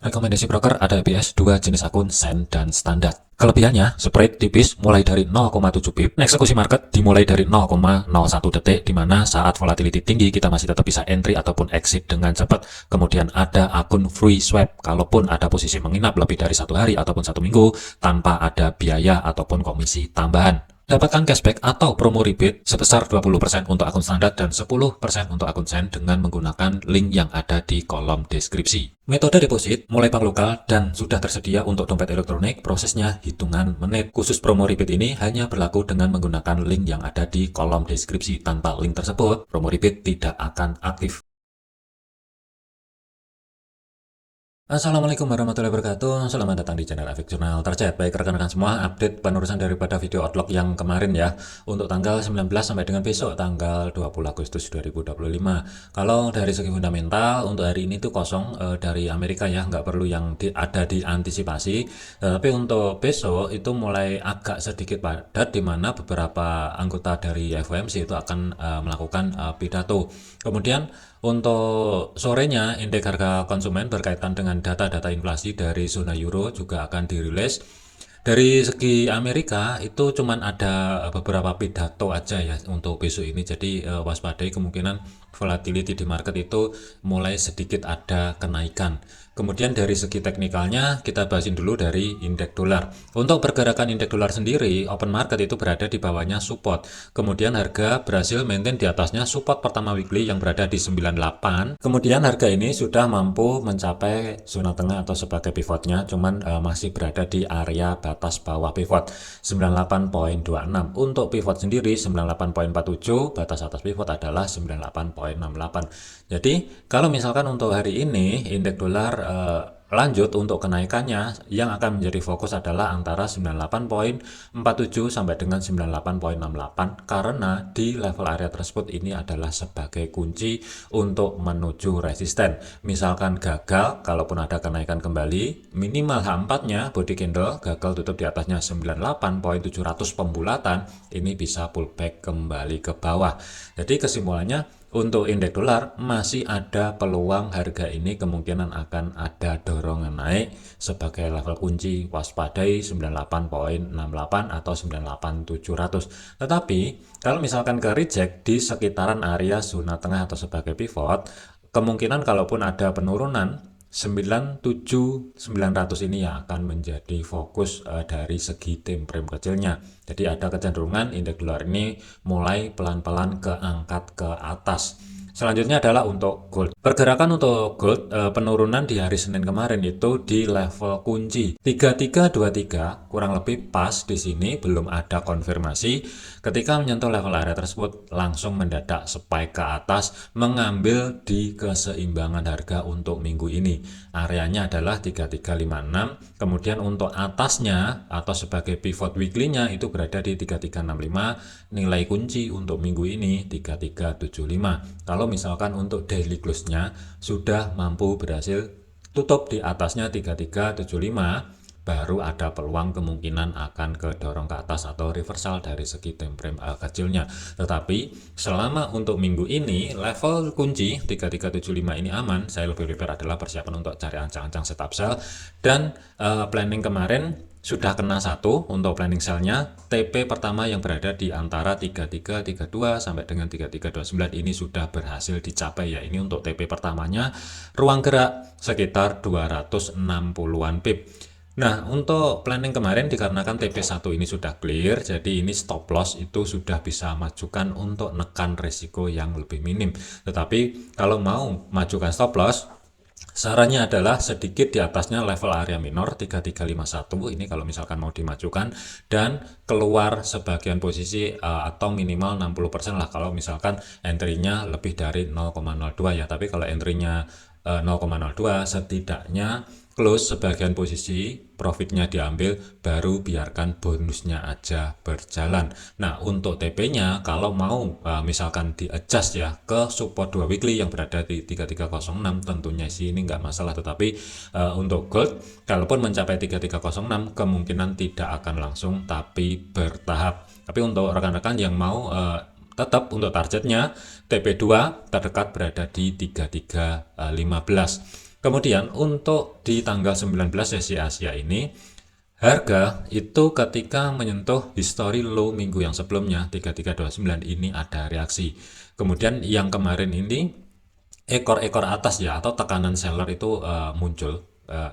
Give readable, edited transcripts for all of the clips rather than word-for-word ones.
Rekomendasi broker ada ABS, dua jenis akun, Sen dan standar. Kelebihannya, spread tipis mulai dari 0,7 pip, eksekusi market dimulai dari 0,01 detik, di mana saat volatility tinggi kita masih tetap bisa entry ataupun exit dengan cepat. Kemudian ada akun free swap, kalaupun ada posisi menginap lebih dari 1 hari ataupun 1 minggu, tanpa ada biaya ataupun komisi tambahan. Dapatkan cashback atau promo rebate sebesar 20% untuk akun standar dan 10% untuk akun Sen dengan menggunakan link yang ada di kolom deskripsi. Metode deposit mulai bank lokal dan sudah tersedia untuk dompet elektronik, prosesnya hitungan menit. Khusus promo rebate ini hanya berlaku dengan menggunakan link yang ada di kolom deskripsi. Tanpa link tersebut, promo rebate tidak akan aktif. Assalamualaikum warahmatullahi wabarakatuh. Selamat datang di channel Efek Jurnal Tercet. Baik rekan-rekan semua, update penerusan daripada video outlook yang kemarin ya, untuk tanggal 19 sampai dengan besok tanggal 20 Agustus 2025. Kalau dari segi fundamental untuk hari ini tuh kosong dari Amerika ya, nggak perlu yang ada diantisipasi. Tapi untuk besok itu mulai agak sedikit padat, di mana beberapa anggota dari FOMC itu akan melakukan pidato. Kemudian untuk sorenya, indeks harga konsumen berkaitan dengan data-data inflasi dari zona euro juga akan dirilis. Dari segi Amerika itu cuman ada beberapa pidato aja ya untuk besok ini, jadi waspadai kemungkinan volatility di market itu mulai sedikit ada kenaikan. Kemudian dari segi teknikalnya kita bahasin dulu dari indeks dolar. Untuk pergerakan indeks dolar sendiri, open market itu berada di bawahnya support. Kemudian harga berhasil maintain di atasnya support pertama weekly yang berada di 98. Kemudian harga ini sudah mampu mencapai zona tengah atau sebagai pivotnya, cuman masih berada di area batas bawah pivot 98.26. Untuk pivot sendiri 98.47, batas atas pivot adalah 98.68. Jadi kalau misalkan untuk hari ini indeks dolar lanjut untuk kenaikannya, yang akan menjadi fokus adalah antara 98.47 sampai dengan 98.68, karena di level area tersebut ini adalah sebagai kunci untuk menuju resisten. Misalkan gagal, kalaupun ada kenaikan kembali, minimal H4-nya body candle gagal tutup di atasnya 98.700 pembulatan, ini bisa pullback kembali ke bawah. Jadi kesimpulannya, untuk indeks dolar masih ada peluang harga ini kemungkinan akan ada dorongan naik sebagai level kunci, waspadai 98.68 atau 98.700. Tetapi kalau misalkan ke reject di sekitaran area zona tengah atau sebagai pivot, kemungkinan kalaupun ada penurunan 97.900 ini yang akan menjadi fokus dari segi time frame kecilnya. Jadi ada kecenderungan indeks dolar ini mulai pelan-pelan keangkat ke atas. Selanjutnya adalah untuk gold. Pergerakan untuk gold penurunan di hari Senin kemarin itu di level kunci 3323, kurang lebih pas di sini, belum ada konfirmasi. Ketika menyentuh level area tersebut langsung mendadak spike ke atas, mengambil di keseimbangan harga untuk minggu ini. Areanya adalah 3356. Kemudian untuk atasnya atau sebagai pivot weekly-nya itu berada di 3365. Nilai kunci untuk minggu ini 3375. Kalau misalkan untuk daily close-nya sudah mampu berhasil tutup di atasnya 3375, baru ada peluang kemungkinan akan kedorong ke atas atau reversal dari segi time frame kecilnya. Tetapi selama untuk minggu ini level kunci 3375 ini aman, saya lebih prefer adalah persiapan untuk cari ancang-ancang setup sell. Dan planning kemarin sudah kena satu untuk planning sell-nya. TP pertama yang berada di antara 3332 sampai dengan 3329 ini sudah berhasil dicapai ya. Ini untuk TP pertamanya, ruang gerak sekitar 260-an pip. Nah, untuk planning kemarin dikarenakan TP1 ini sudah clear, jadi ini stop loss itu sudah bisa majukan untuk nekan resiko yang lebih minim. Tetapi kalau mau majukan stop loss, sarannya adalah sedikit di atasnya level area minor 3351 ini kalau misalkan mau dimajukan, dan keluar sebagian posisi atau minimal 60% lah kalau misalkan entry-nya lebih dari 0,02 ya. Tapi kalau entry-nya 0,02 setidaknya close sebagian posisi, profitnya diambil, baru biarkan bonusnya aja berjalan. Nah, untuk TP-nya kalau mau misalkan di adjust ya ke support 2 weekly yang berada di 3306, tentunya sih ini nggak masalah. Tetapi untuk gold, kalaupun mencapai 3306 kemungkinan tidak akan langsung tapi bertahap. Tapi untuk rekan-rekan yang mau tetap untuk targetnya TP2 terdekat berada di 3315. Kemudian untuk di tanggal 19 sesi Asia ini, harga itu ketika menyentuh history low minggu yang sebelumnya 3329 ini ada reaksi. Kemudian yang kemarin ini ekor-ekor atas ya, atau tekanan seller itu muncul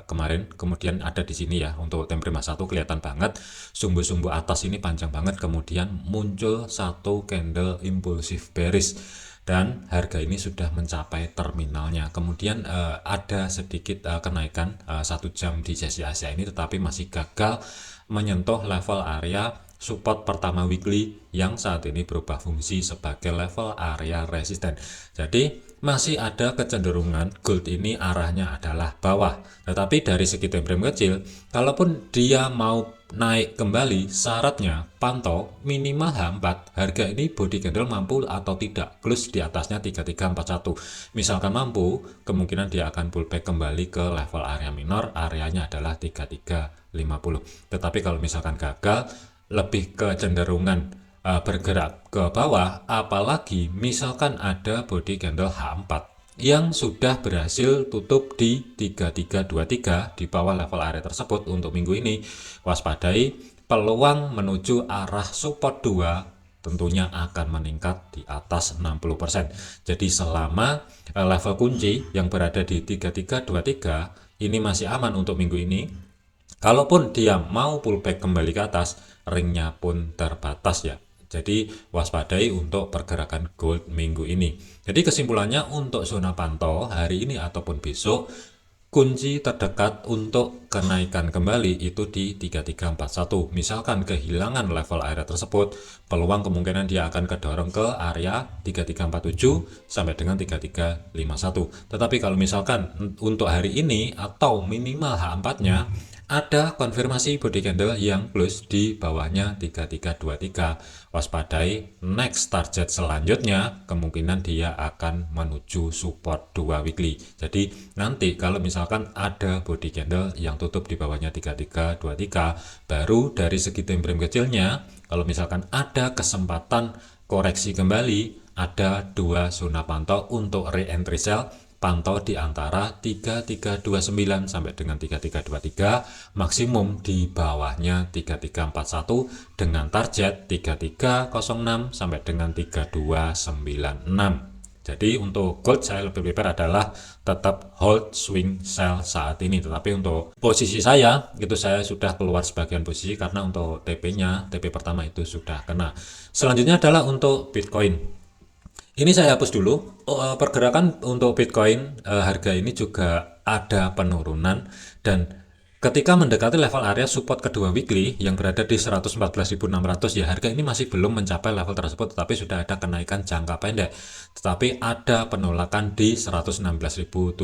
kemarin. Kemudian ada di sini ya, untuk time frame 1 kelihatan banget sumbu-sumbu atas ini panjang banget, kemudian muncul satu candle impulsif bearish dan harga ini sudah mencapai terminalnya. Kemudian ada sedikit kenaikan 1 jam di sesi Asia ini, tetapi masih gagal menyentuh level area support pertama weekly yang saat ini berubah fungsi sebagai level area resisten. Jadi masih ada kecenderungan gold ini arahnya adalah bawah. Tetapi dari segi time frame kecil, kalaupun dia mau naik kembali, syaratnya pantau minimal H4. Harga ini body candle mampu atau tidak close di atasnya 3341. Misalkan mampu, kemungkinan dia akan pullback kembali ke level area minor, areanya adalah 3350. Tetapi kalau misalkan gagal, lebih kecenderungan bergerak ke bawah, apalagi misalkan ada body candle H4 yang sudah berhasil tutup di 3323 di bawah level area tersebut. Untuk minggu ini waspadai peluang menuju arah support 2 tentunya akan meningkat di atas 60%. Jadi selama level kunci yang berada di 3323 ini masih aman untuk minggu ini, kalaupun dia mau pullback kembali ke atas, ringnya pun terbatas ya. Jadi waspadai untuk pergerakan gold minggu ini. Jadi kesimpulannya untuk zona pantau hari ini ataupun besok, kunci terdekat untuk kenaikan kembali itu di 3341. Misalkan kehilangan level area tersebut, peluang kemungkinan dia akan kedorong ke area 3347 sampai dengan 3351. Tetapi kalau misalkan untuk hari ini atau minimal H4-nya ada konfirmasi body candle yang plus di bawahnya 3323, waspadai next target selanjutnya kemungkinan dia akan menuju support 2 weekly. Jadi nanti kalau misalkan ada body candle yang tutup di bawahnya 3323, baru dari segi time frame kecilnya, kalau misalkan ada kesempatan koreksi kembali, ada dua zona pantau untuk re-entry sell. Pantau di antara 3329 sampai dengan 3323, maksimum di bawahnya 3341 dengan target 3306 sampai dengan 3296. Jadi untuk gold saya lebih prepare adalah tetap hold swing sell saat ini. Tetapi untuk posisi saya itu saya sudah keluar sebagian posisi karena untuk TP-nya, TP pertama itu sudah kena. Selanjutnya adalah untuk Bitcoin. Ini saya hapus dulu. Pergerakan untuk Bitcoin harga ini juga ada penurunan, dan ketika mendekati level area support kedua weekly yang berada di 114.600 ya, harga ini masih belum mencapai level tersebut, tetapi sudah ada kenaikan jangka pendek. Tetapi ada penolakan di 116.700.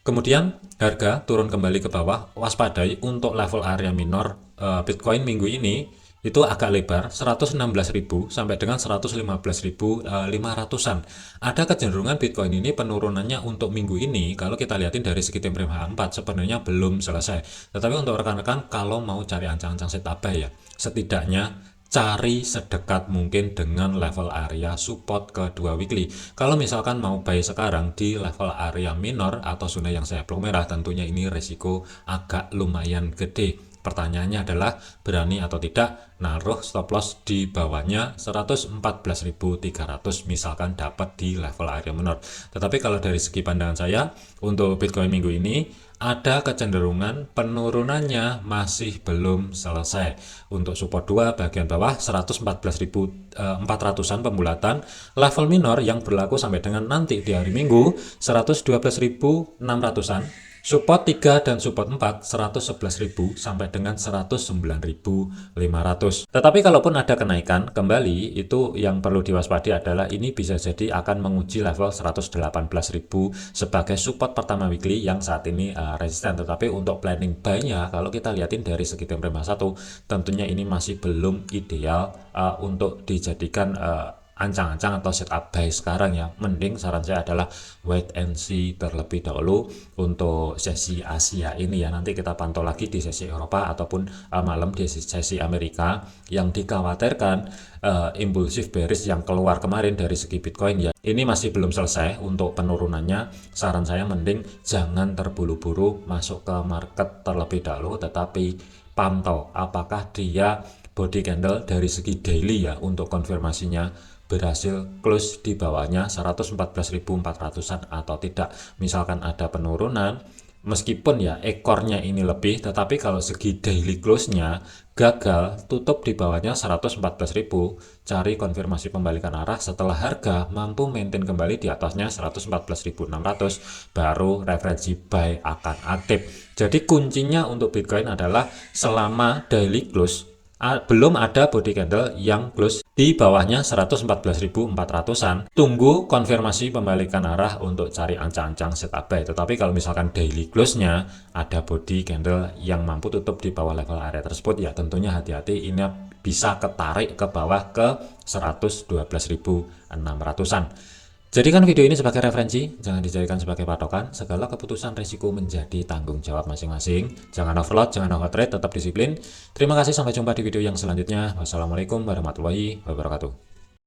Kemudian harga turun kembali ke bawah, waspadai untuk level area minor Bitcoin minggu ini itu agak lebar 116.000 sampai dengan 115.500-an. Ada kecenderungan Bitcoin ini penurunannya untuk minggu ini kalau kita lihatin dari segi time frame H4 sebenarnya belum selesai. Tetapi untuk rekan-rekan kalau mau cari ancang-ancang setup buy ya, setidaknya cari sedekat mungkin dengan level area support kedua weekly. Kalau misalkan mau buy sekarang di level area minor atau zona yang saya blok merah, tentunya ini resiko agak lumayan gede. Pertanyaannya adalah berani atau tidak naruh stop loss di bawahnya 114.300 misalkan dapat di level area minor. Tetapi kalau dari segi pandangan saya untuk Bitcoin minggu ini ada kecenderungan penurunannya masih belum selesai. Untuk support 2 bagian bawah 114.400-an pembulatan, level minor yang berlaku sampai dengan nanti di hari Minggu 112.600-an. Support 3 dan support 4 111.000 sampai dengan 109.500. Tetapi kalaupun ada kenaikan kembali, itu yang perlu diwaspadai adalah ini bisa jadi akan menguji level 118.000 sebagai support pertama weekly yang saat ini resisten. Tetapi untuk planning buy-nya kalau kita lihatin dari segi time frame 1, tentunya ini masih belum ideal untuk dijadikan ancang-ancang atau setup buy sekarang ya. Mending saran saya adalah wait and see terlebih dahulu untuk sesi Asia ini ya. Nanti kita pantau lagi di sesi Eropa ataupun malam di sesi Amerika. Yang dikhawatirkan impulsif bearish yang keluar kemarin dari segi Bitcoin ya, ini masih belum selesai untuk penurunannya. Saran saya mending jangan terburu-buru masuk ke market terlebih dahulu, tetapi pantau apakah dia body candle dari segi daily ya, untuk konfirmasinya berhasil close di bawahnya 114.400-an atau tidak. Misalkan ada penurunan, meskipun ya ekornya ini lebih, tetapi kalau segi daily close-nya gagal tutup di bawahnya 114.000, cari konfirmasi pembalikan arah setelah harga mampu maintain kembali di atasnya 114.600, baru referensi buy akan aktif. Jadi kuncinya untuk Bitcoin adalah selama daily close belum ada body candle yang close di bawahnya 114.400-an, tunggu konfirmasi pembalikan arah untuk cari ancang-ancang setup buy. Tetapi kalau misalkan daily close-nya ada body candle yang mampu tutup di bawah level area tersebut, ya tentunya hati-hati, ini bisa ketarik ke bawah ke 112.600-an. Jadikan video ini sebagai referensi, jangan dijadikan sebagai patokan. Segala keputusan risiko menjadi tanggung jawab masing-masing. Jangan overload, jangan overtrade, tetap disiplin. Terima kasih, sampai jumpa di video yang selanjutnya. Wassalamualaikum warahmatullahi wabarakatuh.